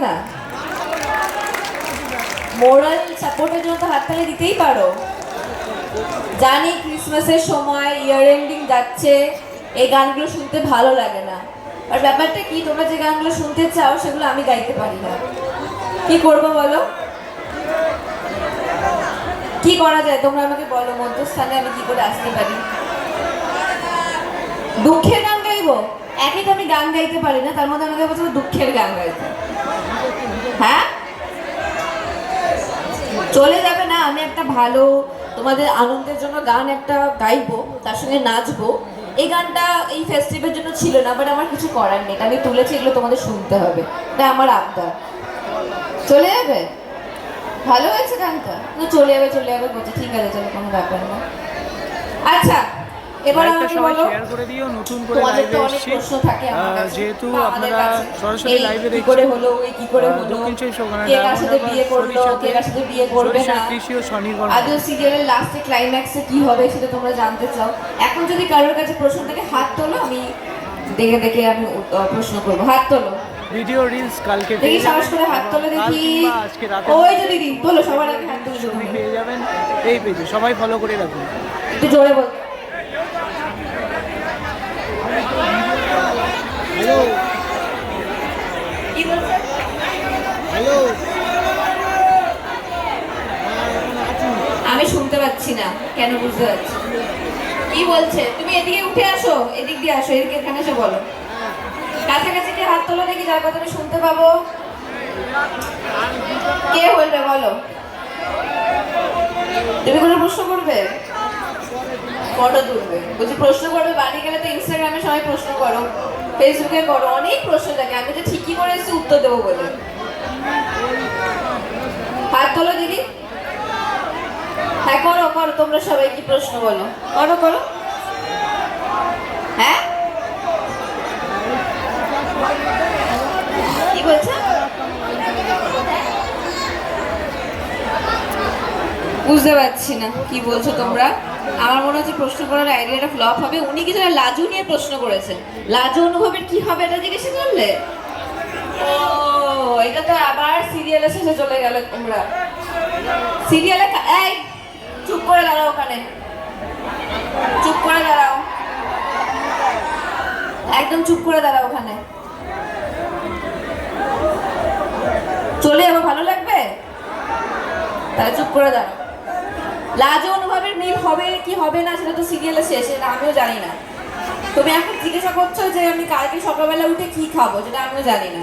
না? মোরাল সাপোর্টের জন্য তো হাততালি দিতেই পারো। জানি ক্রিসমাসের সময় ইয়ার এন্ডিং যাচ্ছে, এই গানগুলো শুনতে ভালো লাগে না, আর ব্যাপারটা কি, তোমরা যে গানগুলো শুনতে চাও সেগুলো আমি গাইতে পারি না। কি করবো বলো? কি করা যায় তোমরা আমাকে বলো, মধ্যস্থানে আমি কি করে আসতে পারি? দুঃখের গান গাইবো? একই তো আমি গান গাইতে পারি না, তার মধ্যে আমাকে বলছো দুঃখের গান গাইতে? হ্যাঁ, চলে যাবে না? আমি একটা ভালো তোমাদের আনন্দের জন্য গান একটা গাইবো, তার সঙ্গে নাচবো। এই গানটা এই ফেস্টিভ্যালের জন্য ছিল না, বাট আমার কিছু করার নেই, আমি তুলেছি, এগুলো তোমাদের শুনতে হবে, এটা আমার আবদার। চলে যাবে? ভালো হয়েছে গানটা? চলে যাবে বলছে, ঠিক আছে চলো, কোনো ব্যাপার না। আচ্ছা, এবার আমাকে বলো, শেয়ার করে দিও, নতুন করে তোমাদের তো লাইভে অনেক এসেছি প্রশ্ন থাকে আমার কাছে, যেহেতু আমাদের আপনারা কাছে, সরাসরি লাইভে কি দেখছেন করে হলো, এই কি করে হলো, দক্ষিণ চব্বিশ পরগনা কে কার সাথে বিয়ে করলো, কে কার সাথে বিয়ে করবে না, কৃষি ও স্বনির্ভর আজও সিরিয়ালের লাস্টে ক্লাইম্যাক্সে কি হবে সেটা তোমরা জানতে চাও। এখন যদি কারোর কাছে প্রশ্ন থাকে হাত তোলো, আমি দেখে দেখে আমি প্রশ্ন করবো। হাত তোলো, ভিডিও রিলস কালকে দেখি সাহস করে হাত তোলো দেখি। ওই যে দিদি তোলো, সবার আগে হাত তুলে ছবি পেয়ে যাবেন এই পেজে, সবাই ফলো করে রাখুন। একটু জোরে বল। হ্যালো কি বলছে? হ্যালো, আমি শুনতে পাচ্ছি না, কেন বুঝতে পারছি কি বলছে। তুমি এদিকে উঠে আসো, এদিক দিয়ে আসো, এদিকে এখানে এসে বলো। কাছাকাছি কে হাত তোলো দেখি, যার কথা আমি শুনতে পাবো। কে বলবে বলো? তুমি কোনো প্রশ্ন করবে? ফটো তুলবে? বলছি প্রশ্ন করবে, বাড়ি গেলে তো ইনস্টাগ্রামে সবাই প্রশ্ন করো, ফেসবুকে করো, অনেক প্রশ্ন থাকে, আমি তো ঠিকই করে এসেছি উত্তর দেবো বলে। হাত তোলো দিদি। হ্যাঁ করো করো, তোমরা সবাই কি প্রশ্ন বলো, করো করো। হ্যাঁ কি বলছো? বুঝতে পারছি না কি বলছো তোমরা। আমার মনে হচ্ছে প্রশ্ন করার আইডিয়াটা ফ্লপ হবে। উনি কিছু লাজু নিয়ে প্রশ্ন করেছেন, লাজু অনুভবের কি হবে এটা জিজ্ঞেস করলে? ও, এটা তো আবার সিরিয়ালে শেষে চলে গেল তোমরা। সিরিয়ালে এই চুপ করে দাঁড়াও, ওখানে চুপ করে দাঁড়াও, একদম চুপ করে দাঁড়াও ওখানে। চলে যাবো, ভালো লাগবে? তাহলে চুপ করে দাঁড়াও। লাজ অনুভবের মিল হবে কি হবে না সেটা তো সিরিয়ালে শেষে, আমিও জানি না। তুমি এখন জিজ্ঞাসা করছো যে আমি কালকে সকালবেলা উঠে কি খাবো, যেটা আমিও জানি না।